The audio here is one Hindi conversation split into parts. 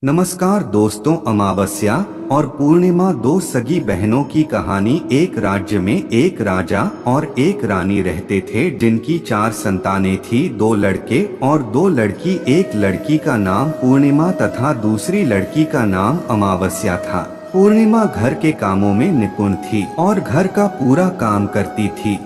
नमस्कार दोस्तों, अमावस्या और पूर्णिमा दो सगी बहनों की कहानी। एक राज्य में एक राजा और एक रानी रहते थे, जिनकी 4 संतानें थी, 2 लड़के और 2 लड़की। एक लड़की का नाम पूर्णिमा तथा दूसरी लड़की का नाम अमावस्या था। पूर्णिमा घर के कामों में निपुण थी और घर का पूरा काम करती थी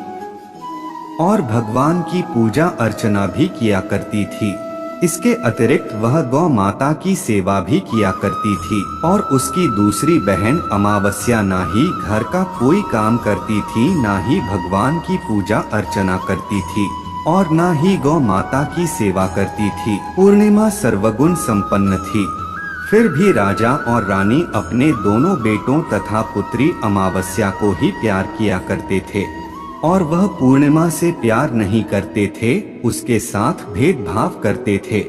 और भगवान की पूजा अर्चना भी किया करती थी। इसके अतिरिक्त वह गौ माता की सेवा भी किया करती थी और उसकी दूसरी बहन अमावस्या ना ही घर का कोई काम करती थी, ना ही भगवान की पूजा अर्चना करती थी और ना ही गौ माता की सेवा करती थी। पूर्णिमा सर्वगुण संपन्न थी। फिर भी राजा और रानी अपने दोनों बेटों तथा पुत्री अमावस्या को ही प्यार किया करते थे और वह पूर्णिमा से प्यार नहीं करते थे, उसके साथ भेदभाव करते थे।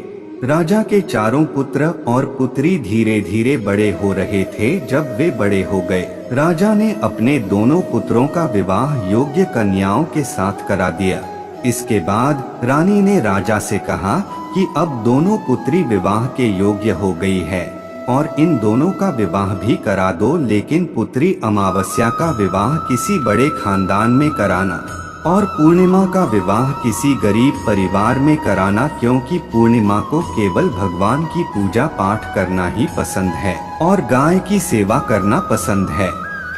राजा के चारों पुत्र और पुत्री धीरे धीरे बड़े हो रहे थे। जब वे बड़े हो गए, राजा ने अपने दोनों पुत्रों का विवाह योग्य कन्याओं के साथ करा दिया। इसके बाद रानी ने राजा से कहा कि अब दोनों पुत्री विवाह के योग्य हो गई है और इन दोनों का विवाह भी करा दो, लेकिन पुत्री अमावस्या का विवाह किसी बड़े खानदान में कराना और पूर्णिमा का विवाह किसी गरीब परिवार में कराना, क्योंकि पूर्णिमा को केवल भगवान की पूजा पाठ करना ही पसंद है और गाय की सेवा करना पसंद है।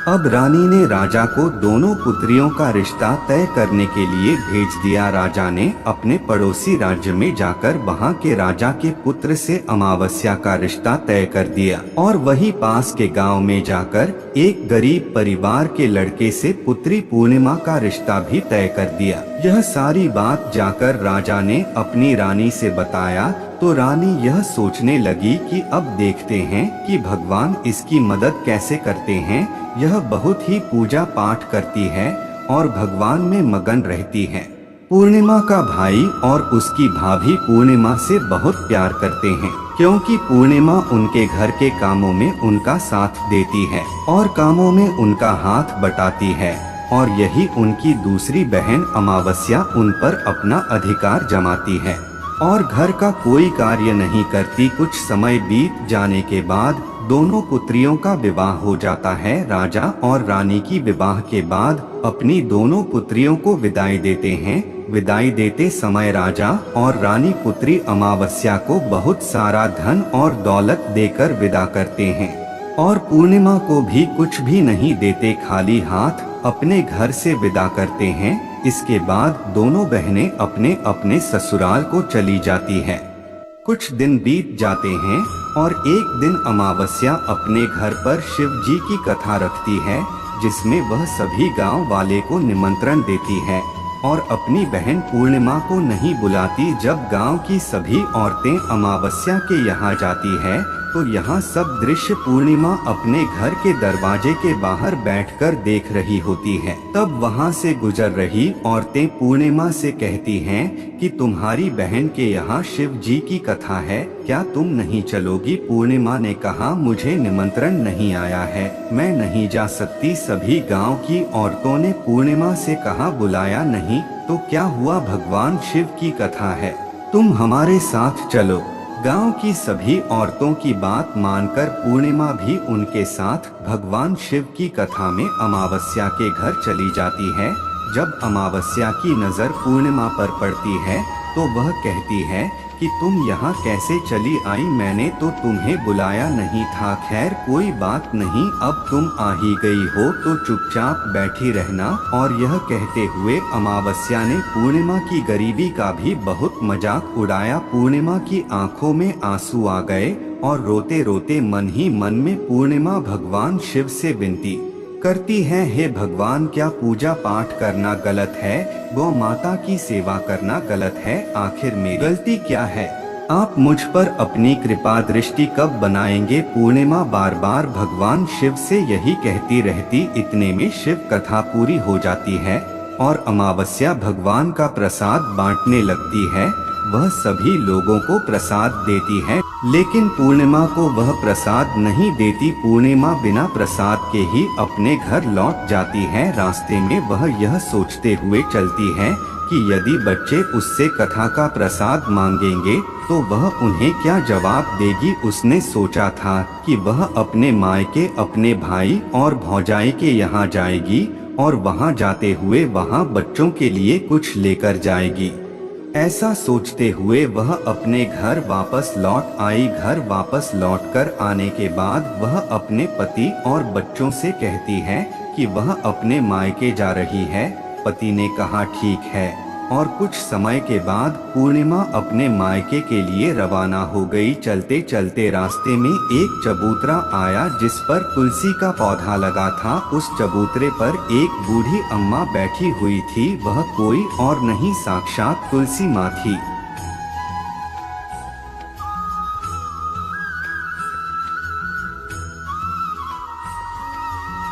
अब रानी ने राजा को दोनों पुत्रियों का रिश्ता तय करने के लिए भेज दिया। राजा ने अपने पड़ोसी राज्य में जाकर वहां के राजा के पुत्र से अमावस्या का रिश्ता तय कर दिया और वही पास के गांव में जाकर एक गरीब परिवार के लड़के से पुत्री पूर्णिमा का रिश्ता भी तय कर दिया। यह सारी बात जाकर राजा ने अपनी रानी से बताया तो रानी यह सोचने लगी कि अब देखते हैं कि भगवान इसकी मदद कैसे करते हैं। यह बहुत ही पूजा पाठ करती है और भगवान में मगन रहती है। पूर्णिमा का भाई और उसकी भाभी पूर्णिमा से बहुत प्यार करते हैं, क्योंकि पूर्णिमा उनके घर के कामों में उनका साथ देती है और कामों में उनका हाथ बटाती है और यही उनकी दूसरी बहन अमावस्या उन पर अपना अधिकार जमाती है और घर का कोई कार्य नहीं करती। कुछ समय बीत जाने के बाद दोनों पुत्रियों का विवाह हो जाता है। राजा और रानी की विवाह के बाद अपनी दोनों पुत्रियों को विदाई देते हैं। विदाई देते समय राजा और रानी पुत्री अमावस्या को बहुत सारा धन और दौलत देकर विदा करते हैं और पूर्णिमा को भी कुछ भी नहीं देते, खाली हाथ अपने घर से विदा करते हैं। इसके बाद दोनों बहनें अपने अपने ससुराल को चली जाती हैं। कुछ दिन बीत जाते हैं और एक दिन अमावस्या अपने घर पर शिव जी की कथा रखती है, जिसमें वह सभी गांव वाले को निमंत्रण देती है और अपनी बहन पूर्णिमा को नहीं बुलाती। जब गांव की सभी औरतें अमावस्या के यहाँ जाती है तो यहाँ सब दृश्य पूर्णिमा अपने घर के दरवाजे के बाहर बैठकर देख रही होती है। तब वहाँ से गुजर रही औरतें पूर्णिमा से कहती हैं कि तुम्हारी बहन के यहाँ शिव जी की कथा है, क्या तुम नहीं चलोगी? पूर्णिमा ने कहा, मुझे निमंत्रण नहीं आया है, मैं नहीं जा सकती। सभी गांव की औरतों ने पूर्णिमा से कहा, बुलाया नहीं तो क्या हुआ, भगवान शिव की कथा है, तुम हमारे साथ चलो। गांव की सभी औरतों की बात मानकर पूर्णिमा भी उनके साथ भगवान शिव की कथा में अमावस्या के घर चली जाती है। जब अमावस्या की नजर पूर्णिमा पर पड़ती है तो वह कहती है कि तुम यहाँ कैसे चली आई, मैंने तो तुम्हें बुलाया नहीं था। खैर कोई बात नहीं, अब तुम आ ही गई हो तो चुपचाप बैठी रहना। और यह कहते हुए अमावस्या ने पूर्णिमा की गरीबी का भी बहुत मजाक उड़ाया। पूर्णिमा की आंखों में आंसू आ गए और रोते रोते मन ही मन में पूर्णिमा भगवान शिव से विनती करती है, हे भगवान, क्या पूजा पाठ करना गलत है? गौ माता की सेवा करना गलत है? आखिर मेरी गलती क्या है? आप मुझ पर अपनी कृपा दृष्टि कब बनाएंगे? पूर्णिमा बार बार भगवान शिव से यही कहती रहती। इतने में शिव कथा पूरी हो जाती है और अमावस्या भगवान का प्रसाद बांटने लगती है। वह सभी लोगों को प्रसाद देती है, लेकिन पूर्णिमा को वह प्रसाद नहीं देती। पूर्णिमा बिना प्रसाद के ही अपने घर लौट जाती है। रास्ते में वह यह सोचते हुए चलती है कि यदि बच्चे उससे कथा का प्रसाद मांगेंगे तो वह उन्हें क्या जवाब देगी। उसने सोचा था कि वह अपने मायके अपने भाई और भौजाई के यहाँ जाएगी और वहाँ जाते हुए वहाँ बच्चों के लिए कुछ लेकर जाएगी। ऐसा सोचते हुए वह अपने घर वापस लौट आई। घर वापस लौटकर आने के बाद वह अपने पति और बच्चों से कहती है कि वह अपने मायके जा रही है। पति ने कहा ठीक है, और कुछ समय के बाद पूर्णिमा अपने मायके के लिए रवाना हो गई। चलते चलते रास्ते में एक चबूतरा आया जिस पर तुलसी का पौधा लगा था। उस चबूतरे पर एक बूढ़ी अम्मा बैठी हुई थी। वह कोई और नहीं, साक्षात तुलसी माँ थी।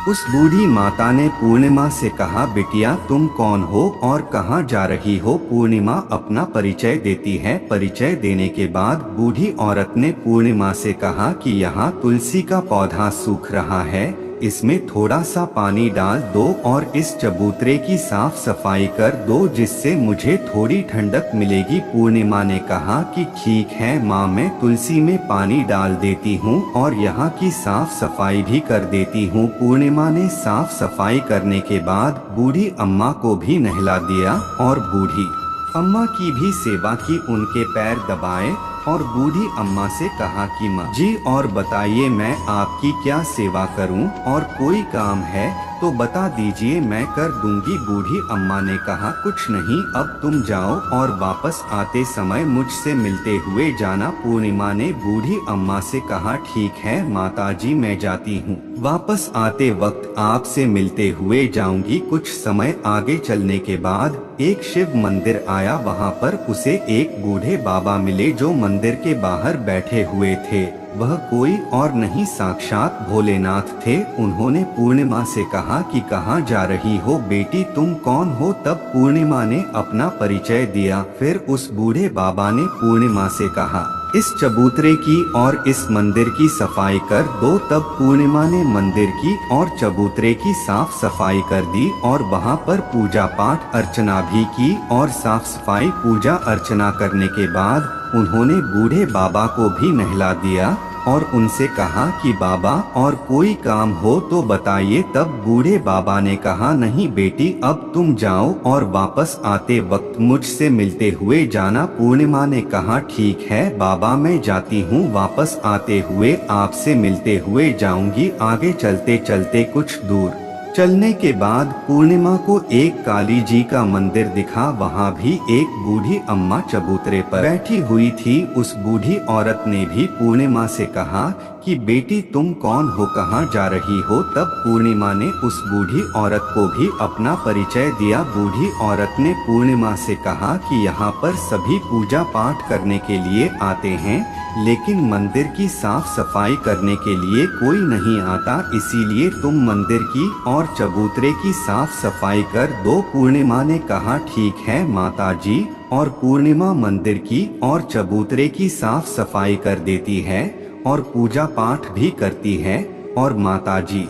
उस बूढ़ी माता ने पूर्णिमा से कहा, बिटिया तुम कौन हो और कहाँ जा रही हो। पूर्णिमा अपना परिचय देती है। परिचय देने के बाद बूढ़ी औरत ने पूर्णिमा से कहा कि यहाँ तुलसी का पौधा सूख रहा है, इसमें थोड़ा सा पानी डाल दो और इस चबूतरे की साफ सफाई कर दो जिससे मुझे थोड़ी ठंडक मिलेगी। पूर्णिमा ने कहा कि ठीक है माँ, मैं तुलसी में पानी डाल देती हूँ और यहाँ की साफ सफाई भी कर देती हूँ। पूर्णिमा ने साफ सफाई करने के बाद बूढ़ी अम्मा को भी नहला दिया और बूढ़ी अम्मा की भी सेवा की। उनके पैर दबाए और बूढ़ी अम्मा से कहा कि माँ जी और बताइए मैं आपकी क्या सेवा करूं, और कोई काम है तो बता दीजिए मैं कर दूंगी। बूढ़ी अम्मा ने कहा कुछ नहीं, अब तुम जाओ और वापस आते समय मुझसे मिलते हुए जाना। पूर्णिमा ने बूढ़ी अम्मा से कहा ठीक है माताजी मैं जाती हूँ, वापस आते वक्त आपसे मिलते हुए जाऊंगी। कुछ समय आगे चलने के बाद एक शिव मंदिर आया। वहाँ पर उसे एक बूढ़े बाबा मिले जो मंदिर के बाहर बैठे हुए थे। वह कोई और नहीं, साक्षात भोलेनाथ थे। उन्होंने पूर्णिमा से कहा कि कहाँ जा रही हो बेटी, तुम कौन हो। तब पूर्णिमा ने अपना परिचय दिया। फिर उस बूढ़े बाबा ने पूर्णिमा से कहा इस चबूतरे की और इस मंदिर की सफाई कर दो। तब पूर्णिमा ने मंदिर की और चबूतरे की साफ सफाई कर दी और वहाँ पर पूजा पाठ अर्चना भी की। और साफ सफाई पूजा अर्चना करने के बाद उन्होंने बूढ़े बाबा को भी नहला दिया और उनसे कहा कि बाबा और कोई काम हो तो बताइए। तब बूढ़े बाबा ने कहा नहीं बेटी, अब तुम जाओ और वापस आते वक्त मुझसे मिलते हुए जाना। पूर्णिमा ने कहा ठीक है बाबा मैं जाती हूँ, वापस आते हुए आपसे मिलते हुए जाऊंगी। आगे चलते चलते कुछ दूर चलने के बाद पूर्णिमा को एक काली जी का मंदिर दिखा। वहाँ भी एक बूढ़ी अम्मा चबूतरे पर बैठी हुई थी। उस बूढ़ी औरत ने भी पूर्णिमा से कहा कि बेटी तुम कौन हो, कहाँ जा रही हो। तब पूर्णिमा ने उस बूढ़ी औरत को भी अपना परिचय दिया। बूढ़ी औरत ने पूर्णिमा से कहा कि यहाँ पर सभी पूजा पाठ करने के लिए आते हैं, लेकिन मंदिर की साफ सफाई करने के लिए कोई नहीं आता, इसीलिए तुम मंदिर की और चबूतरे की साफ सफाई कर दो। पूर्णिमा ने कहा ठीक है माताजी, और पूर्णिमा मंदिर की और चबूतरे की साफ सफाई कर देती है और पूजा पाठ भी करती है और माताजी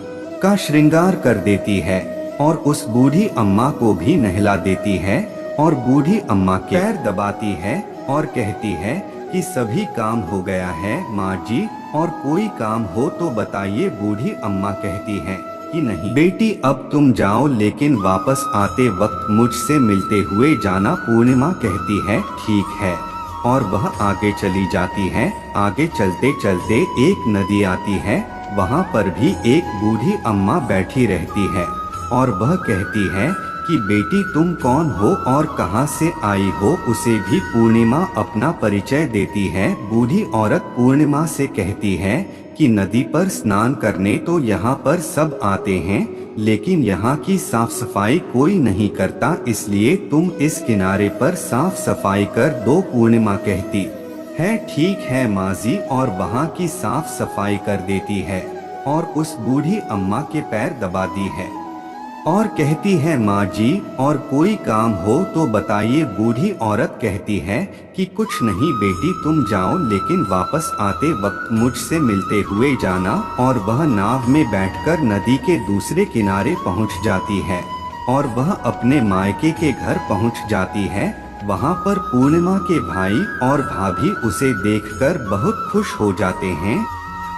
का श्रृंगार कर देती है और उस बूढ़ी अम्मा को भी नहला देती है और बूढ़ी अम्मा के पैर दबाती है और कहती है कि सभी काम हो गया है माँ जी, और कोई काम हो तो बताइए। बूढ़ी अम्मा कहती है कि नहीं बेटी अब तुम जाओ, लेकिन वापस आते वक्त मुझसे मिलते हुए जाना। पूर्णिमा कहती है ठीक है, और वह आगे चली जाती है। आगे चलते चलते एक नदी आती है। वहाँ पर भी एक बूढ़ी अम्मा बैठी रहती है और वह कहती है कि बेटी तुम कौन हो और कहाँ से आई हो। उसे भी पूर्णिमा अपना परिचय देती है। बूढ़ी औरत पूर्णिमा से कहती है कि नदी पर स्नान करने तो यहाँ पर सब आते हैं, लेकिन यहाँ की साफ सफाई कोई नहीं करता, इसलिए तुम इस किनारे पर साफ सफाई कर दो। पूर्णिमा कहती है ठीक है माँ जी, और वहाँ की साफ सफाई कर देती है और उस बूढ़ी अम्मा के पैर दबाती है और कहती है माँ जी और कोई काम हो तो बताइए। बूढ़ी औरत कहती है कि कुछ नहीं बेटी तुम जाओ, लेकिन वापस आते वक्त मुझसे मिलते हुए जाना। और वह नाव में बैठकर नदी के दूसरे किनारे पहुँच जाती है और वह अपने मायके के घर पहुँच जाती है वहाँ पर पूर्णिमा के भाई और भाभी उसे देखकर बहुत खुश हो जाते हैं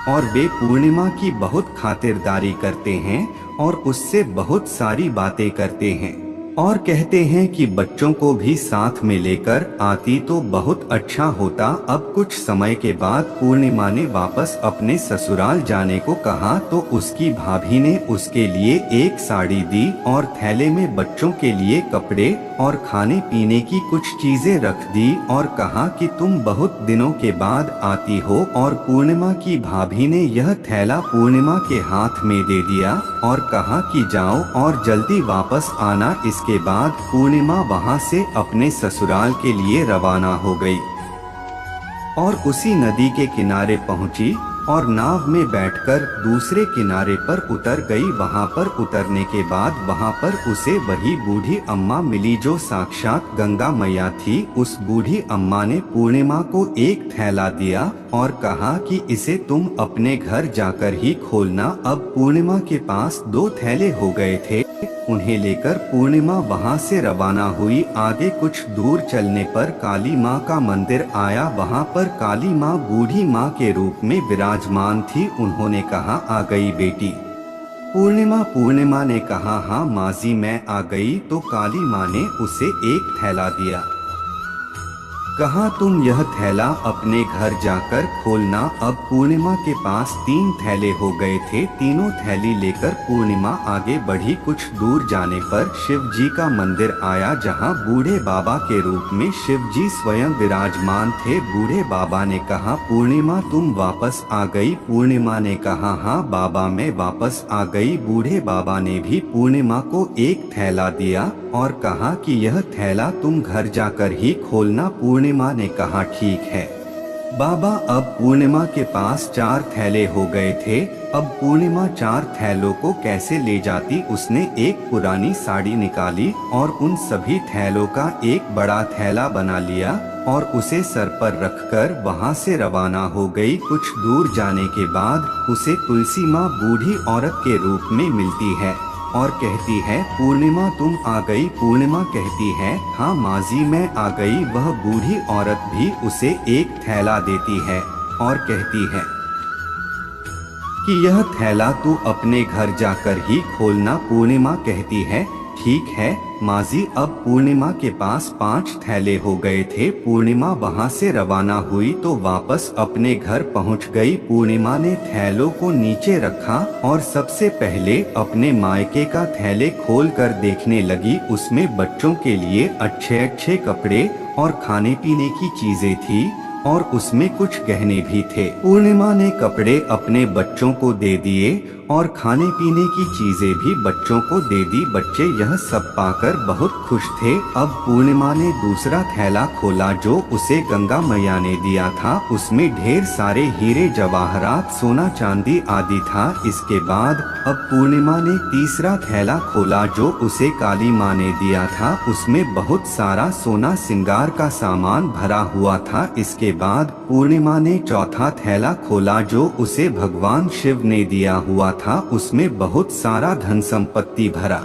और वे पूर्णिमा की बहुत खातिरदारी करते हैं और उससे बहुत सारी बातें करते हैं और कहते हैं कि बच्चों को भी साथ में लेकर आती तो बहुत अच्छा होता। अब कुछ समय के बाद पूर्णिमा ने वापस अपने ससुराल जाने को कहा तो उसकी भाभी ने उसके लिए एक साड़ी दी और थैले में बच्चों के लिए कपड़े और खाने पीने की कुछ चीजें रख दी और कहा कि तुम बहुत दिनों के बाद आती हो। और पूर्णिमा की भाभी ने यह थैला पूर्णिमा के हाथ में दे दिया और कहा कि जाओ और जल्दी वापस आना। इसके बाद पूर्णिमा वहां से अपने ससुराल के लिए रवाना हो गई और उसी नदी के किनारे पहुंची और नाव में बैठकर दूसरे किनारे पर उतर गई। वहां पर उतरने के बाद वहां पर उसे वही बूढ़ी अम्मा मिली जो साक्षात गंगा मैया थी। उस बूढ़ी अम्मा ने पूर्णिमा को एक थैला दिया और कहा कि इसे तुम अपने घर जाकर ही खोलना। अब पूर्णिमा के पास 2 थैले हो गए थे। उन्हें लेकर पूर्णिमा वहां से रवाना हुई। आगे कुछ दूर चलने पर काली माँ का मंदिर आया। वहां पर काली माँ बूढ़ी माँ के रूप में विराजमान थी। उन्होंने कहा, आ गई बेटी। पूर्णिमा ने कहा, हाँ माजी मैं आ गई। तो काली माँ ने उसे एक थैला दिया, कहा तुम यह थैला अपने घर जाकर खोलना। अब पूर्णिमा के पास 3 थैले हो गए थे। तीनों थैली लेकर पूर्णिमा आगे बढ़ी। कुछ दूर जाने पर शिव जी का मंदिर आया जहां बूढ़े बाबा के रूप में शिव जी स्वयं विराजमान थे। बूढ़े बाबा ने कहा, पूर्णिमा तुम वापस आ गई। पूर्णिमा ने कहा, हाँ बाबा मैं वापस आ गई। बूढ़े बाबा ने भी पूर्णिमा को एक थैला दिया और कहा कि यह थैला तुम घर जाकर ही खोलना। पूर्णिमा ने कहा ठीक है बाबा। अब पूर्णिमा के पास 4 थैले हो गए थे। अब पूर्णिमा 4 थैलों को कैसे ले जाती। उसने एक पुरानी साड़ी निकाली और उन सभी थैलों का एक बड़ा थैला बना लिया और उसे सर पर रखकर वहां से रवाना हो गई। कुछ दूर जाने के बाद उसे तुलसी माँ बूढ़ी औरत के रूप में मिलती है और कहती है, पूर्णिमा तुम आ गई। पूर्णिमा कहती है, हाँ माजी मैं आ गई। वह बूढ़ी औरत भी उसे एक थैला देती है और कहती है कि यह थैला तू अपने घर जाकर ही खोलना। पूर्णिमा कहती है ठीक है माजी। अब पूर्णिमा के पास 5 थैले हो गए थे। पूर्णिमा वहां से रवाना हुई तो वापस अपने घर पहुंच गई। पूर्णिमा ने थैलों को नीचे रखा और सबसे पहले अपने मायके का थैले खोलकर देखने लगी। उसमें बच्चों के लिए अच्छे कपड़े और खाने पीने की चीजें थी और उसमें कुछ गहने भी थे। पूर्णिमा ने कपड़े अपने बच्चों को दे दिए और खाने पीने की चीजें भी बच्चों को दे दी। बच्चे यह सब पाकर बहुत खुश थे। अब पूर्णिमा ने दूसरा थैला खोला जो उसे गंगा मैया ने दिया था। उसमें ढेर सारे हीरे जवाहरात सोना चांदी आदि था। इसके बाद अब पूर्णिमा ने तीसरा थैला खोला जो उसे काली माँ ने दिया था। उसमें बहुत सारा सोना श्रृंगार का सामान भरा हुआ था। इसके बाद पूर्णिमा ने चौथा थैला खोला जो उसे भगवान शिव ने दिया हुआ था। उसमें बहुत सारा धन संपत्ति भरा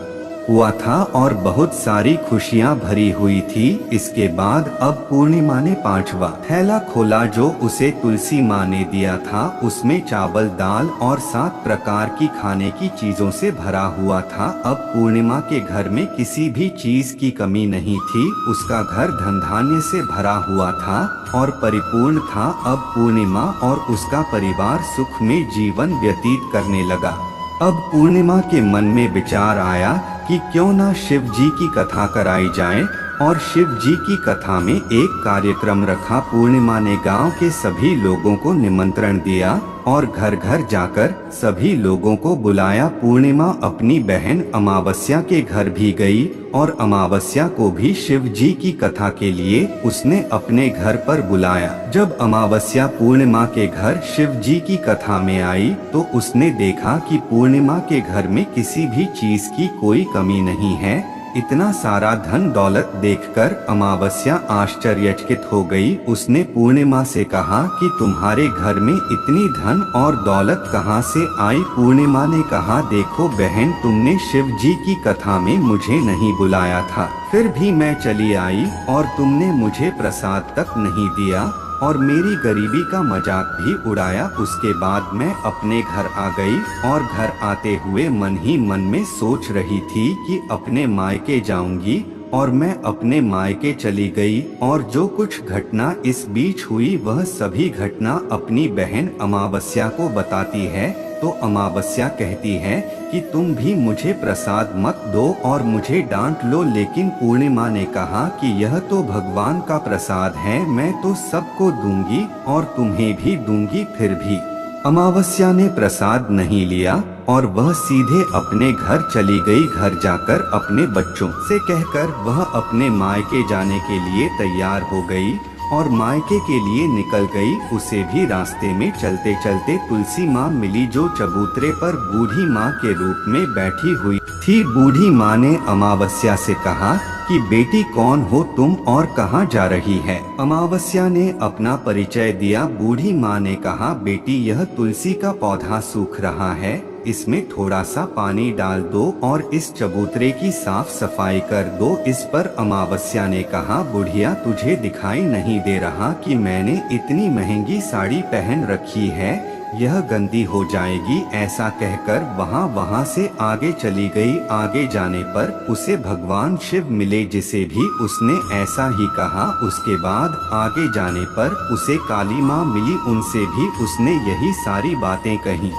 हुआ था और बहुत सारी खुशियां भरी हुई थी। इसके बाद अब पूर्णिमा ने 5वां थैला खोला जो उसे तुलसी माँ ने दिया था। उसमें चावल दाल और 7 प्रकार की खाने की चीजों से भरा हुआ था। अब पूर्णिमा के घर में किसी भी चीज की कमी नहीं थी। उसका घर धन धान्य से भरा हुआ था और परिपूर्ण था। अब पूर्णिमा और उसका परिवार सुख में जीवन व्यतीत करने लगा। अब पूर्णिमा के मन में विचार आया कि क्यों ना शिव जी की कथा कराई जाए और शिव जी की कथा में एक कार्यक्रम रखा। पूर्णिमा ने गांव के सभी लोगों को निमंत्रण दिया और घर घर जाकर सभी लोगों को बुलाया। पूर्णिमा अपनी बहन अमावस्या के घर भी गई और अमावस्या को भी शिव जी की कथा के लिए उसने अपने घर पर बुलाया। जब अमावस्या पूर्णिमा के घर शिव जी की कथा में आई तो उसने देखा कि पूर्णिमा के घर में किसी भी चीज की कोई कमी नहीं है। इतना सारा धन दौलत देखकर अमावस्या आश्चर्यचकित हो गई। उसने पूर्णिमा से कहा कि तुम्हारे घर में इतनी धन और दौलत कहाँ से आई? पूर्णिमा ने कहा, देखो बहन, तुमने शिव जी की कथा में मुझे नहीं बुलाया था, फिर भी मैं चली आई और तुमने मुझे प्रसाद तक नहीं दिया और मेरी गरीबी का मजाक भी उड़ाया। उसके बाद मैं अपने घर आ गई और घर आते हुए मन ही मन में सोच रही थी कि अपने मायके जाऊंगी और मैं अपने मायके चली गई और जो कुछ घटना इस बीच हुई वह सभी घटना अपनी बहन अमावस्या को बताती है। तो अमावस्या कहती है कि तुम भी मुझे प्रसाद मत दो और मुझे डांट लो, लेकिन पूर्णिमा ने कहा कि यह तो भगवान का प्रसाद है, मैं तो सबको दूंगी और तुम्हें भी दूंगी। फिर भी अमावस्या ने प्रसाद नहीं लिया और वह सीधे अपने घर चली गई। घर जाकर अपने बच्चों से कहकर वह अपने मायके जाने के लिए तैयार हो गई और मायके के लिए निकल गई। उसे भी रास्ते में चलते चलते तुलसी माँ मिली, जो चबूतरे पर बूढ़ी माँ के रूप में बैठी हुई थी। बूढ़ी माँ ने अमावस्या से कहा कि बेटी, कौन हो तुम और कहाँ जा रही है? अमावस्या ने अपना परिचय दिया। बूढ़ी माँ ने कहा, बेटी, यह तुलसी का पौधा सूख रहा है, इसमें थोड़ा सा पानी डाल दो और इस चबूतरे की साफ सफाई कर दो। इस पर अमावस्या ने कहा, बुढ़िया, तुझे दिखाई नहीं दे रहा कि मैंने इतनी महंगी साड़ी पहन रखी है, यह गंदी हो जाएगी। ऐसा कहकर वहाँ से आगे चली गई। आगे जाने पर उसे भगवान शिव मिले, जिसे भी उसने ऐसा ही कहा। उसके बाद आगे जाने पर उसे काली माँ मिली, उनसे भी उसने यही सारी बातें कही।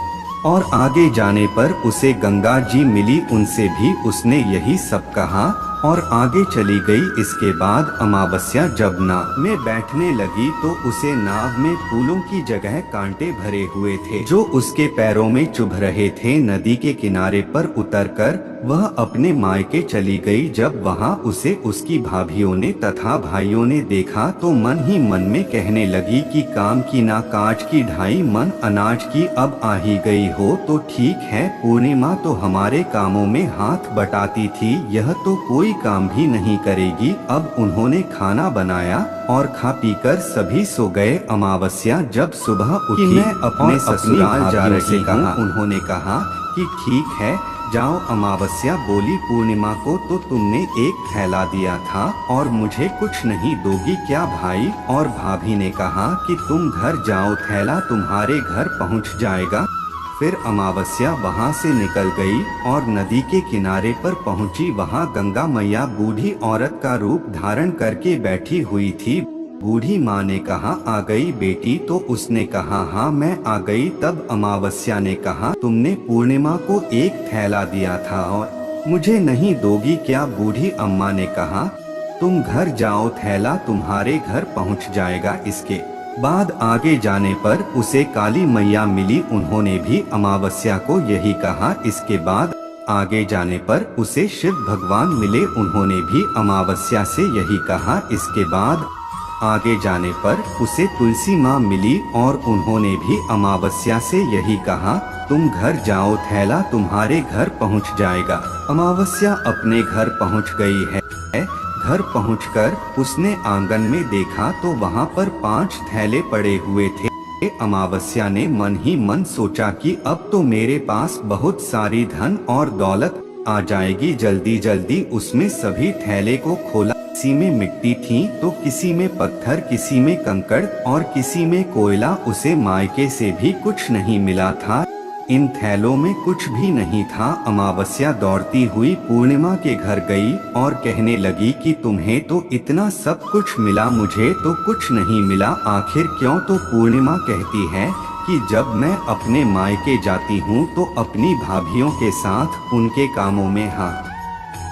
और आगे जाने पर उसे गंगा जी मिली, उनसे भी उसने यही सब कहा और आगे चली गई। इसके बाद अमावस्या जब नाव में बैठने लगी तो उसे नाव में फूलों की जगह कांटे भरे हुए थे जो उसके पैरों में चुभ रहे थे। नदी के किनारे पर उतरकर वह अपने मायके चली गई। जब वहाँ उसे उसकी भाभियों ने तथा भाइयों ने देखा तो मन ही मन में कहने लगी कि काम की ना काज की ढाई, मन अनाज की अब आ ही गई हो तो ठीक है। पूर्णिमा तो हमारे कामों में हाथ बटाती थी, यह तो कोई काम भी नहीं करेगी। अब उन्होंने खाना बनाया और खा पीकर सभी सो गए। अमावस्या जब सुबह उठी, मैं अपने ससुराल जा रही हूँ। उन्होंने कहा कि ठीक है, जाओ। अमावस्या बोली, पूर्णिमा को तो तुमने एक थैला दिया था और मुझे कुछ नहीं दोगी क्या भाई? और भाभी ने कहा कि तुम घर जाओ, थैला तुम्हारे घर पहुंच जाएगा। फिर अमावस्या वहां से निकल गई और नदी के किनारे पर पहुंची। वहां गंगा मैया बूढ़ी औरत का रूप धारण करके बैठी हुई थी। बूढ़ी माँ ने कहा, आ गई बेटी? तो उसने कहा, हाँ मैं आ गई। तब अमावस्या ने कहा, तुमने पूर्णिमा को एक थैला दिया था और मुझे नहीं दोगी क्या? बूढ़ी अम्मा ने कहा, तुम घर जाओ, थैला तुम्हारे घर पहुंच जाएगा। इसके बाद आगे जाने पर उसे काली मैया मिली, उन्होंने भी अमावस्या को यही कहा। इसके बाद आगे जाने पर उसे शिव भगवान मिले, उन्होंने भी अमावस्या से यही कहा। इसके बाद आगे जाने पर उसे तुलसी माँ मिली और उन्होंने भी अमावस्या से यही कहा, तुम घर जाओ, थैला तुम्हारे घर पहुँच जाएगा। अमावस्या अपने घर पहुँच गई है। घर पहुंचकर उसने आंगन में देखा तो वहां पर 5 थैले पड़े हुए थे। अमावस्या ने मन ही मन सोचा कि अब तो मेरे पास बहुत सारी धन और दौलत आ जाएगी। जल्दी जल्दी उसमें सभी थैले को खोला। किसी में मिट्टी थी तो किसी में पत्थर, किसी में कंकड़ और किसी में कोयला। उसे मायके से भी कुछ नहीं मिला था, इन थैलों में कुछ भी नहीं था। अमावस्या दौड़ती हुई पूर्णिमा के घर गई और कहने लगी कि तुम्हें तो इतना सब कुछ मिला, मुझे तो कुछ नहीं मिला, आखिर क्यों? तो पूर्णिमा कहती है कि जब मैं अपने मायके जाती हूँ तो अपनी भाभियों के साथ उनके कामों में हाथ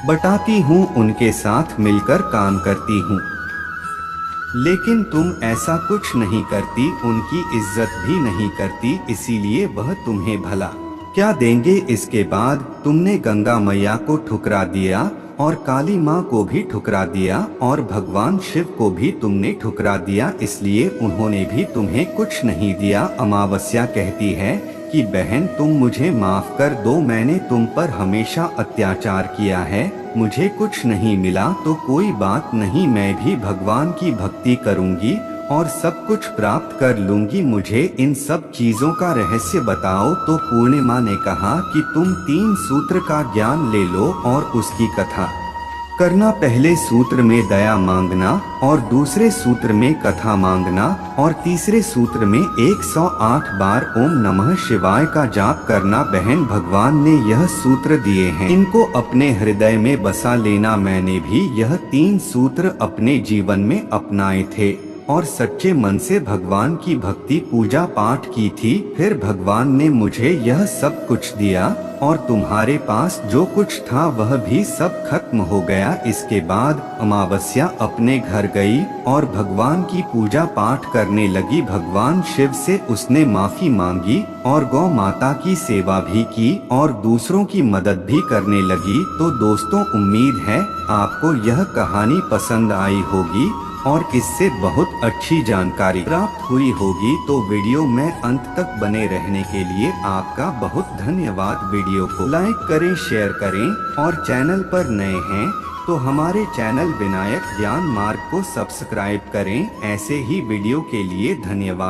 बटाती हूँ, उनके साथ मिलकर काम करती हूँ, लेकिन तुम ऐसा कुछ नहीं करती, उनकी इज्जत भी नहीं करती, इसीलिए वह तुम्हें भला क्या देंगे। इसके बाद तुमने गंगा मैया को ठुकरा दिया और काली माँ को भी ठुकरा दिया और भगवान शिव को भी तुमने ठुकरा दिया, इसलिए उन्होंने भी तुम्हें कुछ नहीं दिया। अमावस्या कहती है कि बहन तुम मुझे माफ कर दो, मैंने तुम पर हमेशा अत्याचार किया है मुझे कुछ नहीं मिला तो कोई बात नहीं, मैं भी भगवान की भक्ति करूंगी और सब कुछ प्राप्त कर लूंगी, मुझे इन सब चीजों का रहस्य बताओ। तो पूर्णिमा ने कहा कि तुम 3 सूत्र का ज्ञान ले लो और उसकी कथा करना। पहले सूत्र में दया मांगना और दूसरे सूत्र में कथा मांगना और तीसरे सूत्र में 108 बार ओम नमः शिवाय का जाप करना। बहन, भगवान ने यह सूत्र दिए हैं, इनको अपने हृदय में बसा लेना। मैंने भी यह 3 सूत्र अपने जीवन में अपनाए थे और सच्चे मन से भगवान की भक्ति पूजा पाठ की थी। फिर भगवान ने मुझे यह सब कुछ दिया और तुम्हारे पास जो कुछ था वह भी सब खत्म हो गया। इसके बाद अमावस्या अपने घर गई और भगवान की पूजा पाठ करने लगी। भगवान शिव से उसने माफी मांगी और गौ माता की सेवा भी की और दूसरों की मदद भी करने लगी। तो दोस्तों, उम्मीद है आपको यह कहानी पसंद आई होगी और इससे बहुत अच्छी जानकारी प्राप्त हुई होगी। तो वीडियो में अंत तक बने रहने के लिए आपका बहुत धन्यवाद। वीडियो को लाइक करें, शेयर करें और चैनल पर नए हैं तो हमारे चैनल विनायक ज्ञान मार्ग को सब्सक्राइब करें। ऐसे ही वीडियो के लिए धन्यवाद।